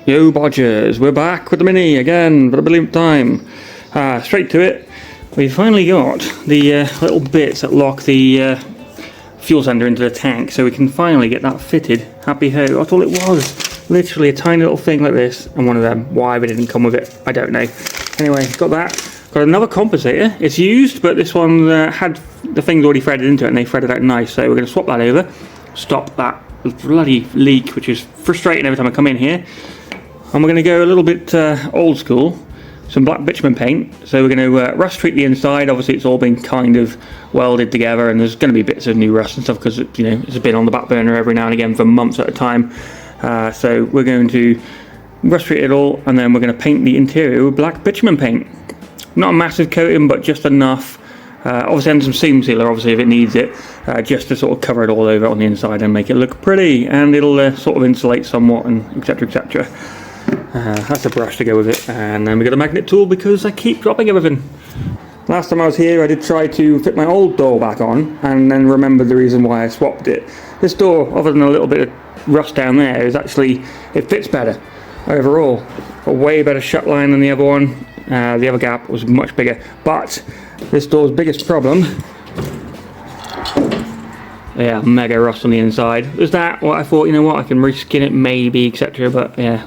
Yo Bodgers, we're back with the Mini again for the billionth time. Straight to it. We finally got the little bits that lock the fuel sender into the tank, so we can finally get that fitted. Happy ho. That's all it was. Literally a tiny little thing like this, and one of them. Why they didn't come with it, I don't know. Anyway, got that. Got another compensator. It's used, but this one had the things already threaded into it, and they threaded out nice, so we're going to swap that over. Stop that bloody leak, which is frustrating every time I come in here. And we're going to go a little bit old school, some black bitumen paint. So we're going to rust treat the inside. Obviously it's all been kind of welded together, and there's going to be bits of new rust and stuff because it's been on the back burner every now and again for months at a time. So we're going to rust treat it all, and then we're going to paint the interior with black bitumen paint. Not a massive coating, but just enough. Obviously, and some seam sealer, obviously, if it needs it, just to sort of cover it all over on the inside and make it look pretty, and it'll sort of insulate somewhat, and etc, etc. That's a brush to go with it, and then we got a magnet tool because I keep dropping everything. Last time I was here, I did try to fit my old door back on, and then remembered the reason why I swapped it. This door, other than a little bit of rust down there, is actually, it fits better overall. A way better shut line than the other one. The other gap was much bigger, but this door's biggest problem, yeah, mega rust on the inside. There's that. Well, I thought, you know what, I can reskin it maybe, etc. But yeah,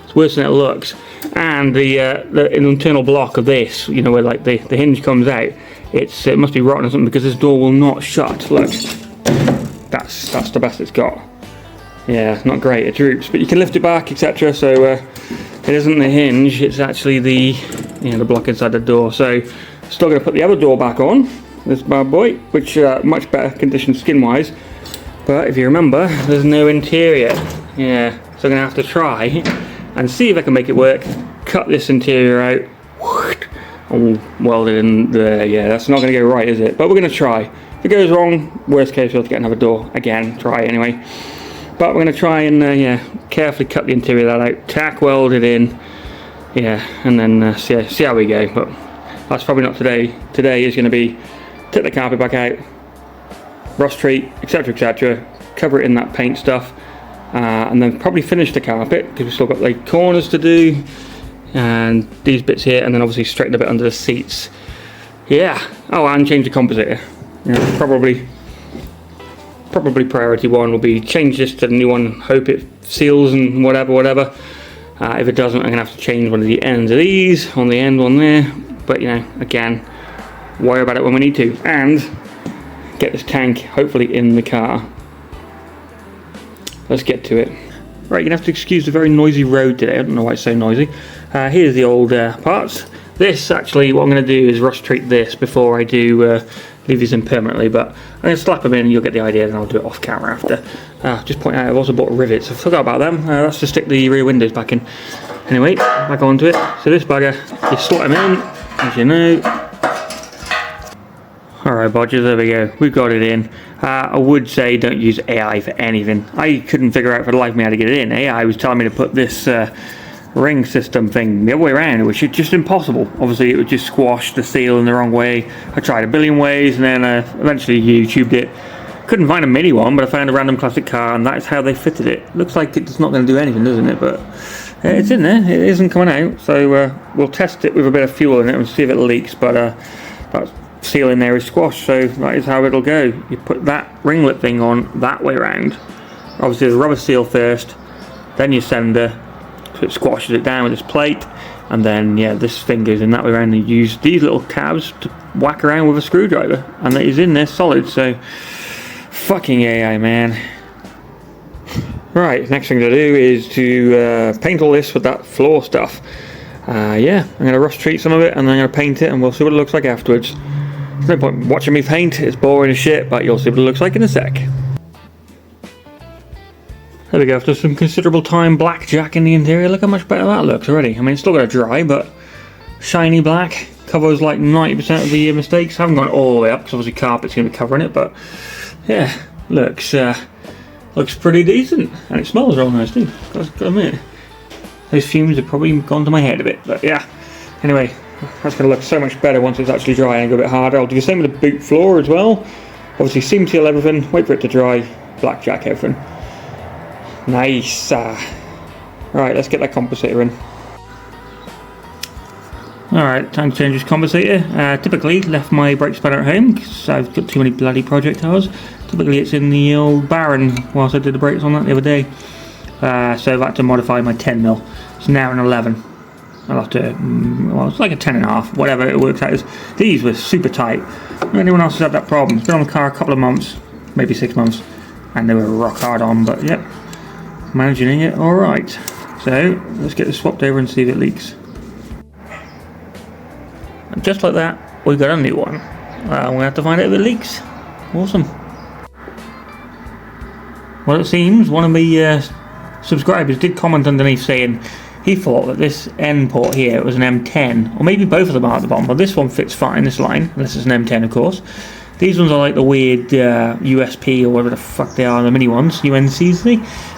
it's worse than it looks. And the internal block of this, where like the hinge comes out, it must be rotten or something because this door will not shut. Look, that's the best it's got. Yeah, not great. It droops, but you can lift it back, etc. So it isn't the hinge; it's actually the block inside the door. So still going to put the other door back on, this bad boy, which much better condition skin-wise. But if you remember, there's no interior. Yeah, so I'm going to have to try and see if I can make it work. Cut this interior out, and weld it in there. Yeah, that's not going to go right, is it? But we're going to try. If it goes wrong, worst case, we'll have to get another door again. Try anyway. But we're going to try and carefully cut the interior of that out, tack weld it in, yeah, and then see how we go. But that's probably not today. Today is going to be take the carpet back out, rust treat, etc, etc, cover it in that paint stuff, and then probably finish the carpet because we've still got like corners to do and these bits here, and then obviously straighten a bit under the seats. Yeah. Oh, and change the compensator. Probably priority one will be change this to the new one, hope it seals and whatever. If it doesn't, I'm gonna have to change one of the ends of these on the end one there. But again, worry about it when we need to, and get this tank hopefully in the car. Let's get to it. Right, you're gonna have to excuse the very noisy road today. I don't know why it's so noisy. Here's the old parts. This actually, what I'm gonna do is rust treat this before I do leave these in permanently, but I'm going to slap them in and you'll get the idea, and I'll do it off camera after. Just point out, I've also bought rivets. I forgot about them. That's to stick the rear windows back in. Anyway, back onto it. So this bugger, you slot them in, as you know. Alright Bodger, there we go. We've got it in. I would say don't use AI for anything. I couldn't figure out for the life of me how to get it in. AI was telling me to put this ring system thing the other way around, which is just impossible. Obviously it would just squash the seal in the wrong way. I tried a billion ways, and then eventually YouTubed it. Couldn't find a mini one, but I found a random classic car, and that's how they fitted it. Looks like it's not going to do anything, doesn't it? But it's in there. It isn't coming out, so we'll test it with a bit of fuel in it and see if it leaks. But that seal in there is squashed, so that is how it'll go. You put that ringlet thing on that way around. Obviously the rubber seal first, then your sender. It squashes it down with this plate, and then this thing goes in that way around, and you use these little tabs to whack around with a screwdriver, and it is in there solid. So fucking AI, man. Right, next thing to do is to paint all this with that floor stuff. I'm going to rust treat some of it, and then I'm going to paint it, and we'll see what it looks like afterwards. There's no point watching me paint, it's boring as shit, but you'll see what it looks like in a sec. There we go, after some considerable time blackjack in the interior, look how much better that looks already. I mean, it's still got to dry, but shiny black, covers like 90% of the mistakes. I haven't gone all the way up, because obviously carpet's going to be covering it, but yeah, looks pretty decent, and it smells real nice too, got to admit. Those fumes have probably gone to my head a bit, but yeah. Anyway, that's going to look so much better once it's actually dry and go a bit harder. I'll do the same with the boot floor as well. Obviously seam seal everything, wait for it to dry, blackjack everything. Nice. Alright, let's get that compensator in. Alright, time to change this compensator. Typically left my brake spanner at home because I've got too many bloody projectiles. Typically it's in the old barren whilst I did the brakes on that the other day. So I've had to modify my 10mm. It's now an 11. I'll have to, well, it's like a 10.5, whatever it works out as. These were super tight. Anyone else has had that problem? It's been on the car a couple of months, maybe 6 months, and they were rock hard on, but yep, managing it alright. So let's get this swapped over and see if it leaks. And just like that, we got a new one. We're going to have to find out if it leaks. Awesome. Well, it seems one of the subscribers did comment underneath saying he thought that this end port here was an M10, or maybe both of them are at the bottom, but this one fits fine, this line, unless it's an M10 of course. These ones are like the weird USP or whatever the fuck they are, the mini ones, UNCs.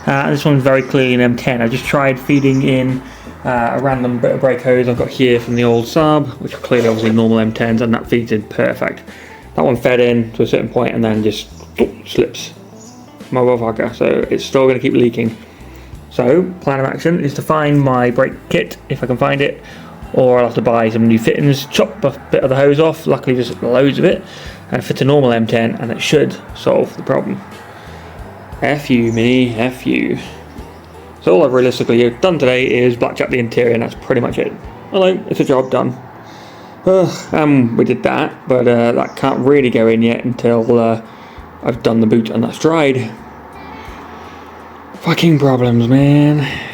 This one's very clearly an M10. I just tried feeding in a random bit of brake hose I've got here from the old Saab, which are clearly obviously normal M10s, and that feeds in perfect. That one fed in to a certain point and then just slips. Motherfucker, so it's still going to keep leaking. So, plan of action is to find my brake kit, if I can find it, or I'll have to buy some new fittings, chop a bit of the hose off, luckily just loads of it, and fit a normal M10, and it should solve the problem. F you, Mini, F you. So all I've realistically done today is blackjack the interior, and that's pretty much it. Hello, it's a job done. We did that, but that can't really go in yet until I've done the boot and that's dried. Fucking problems, man.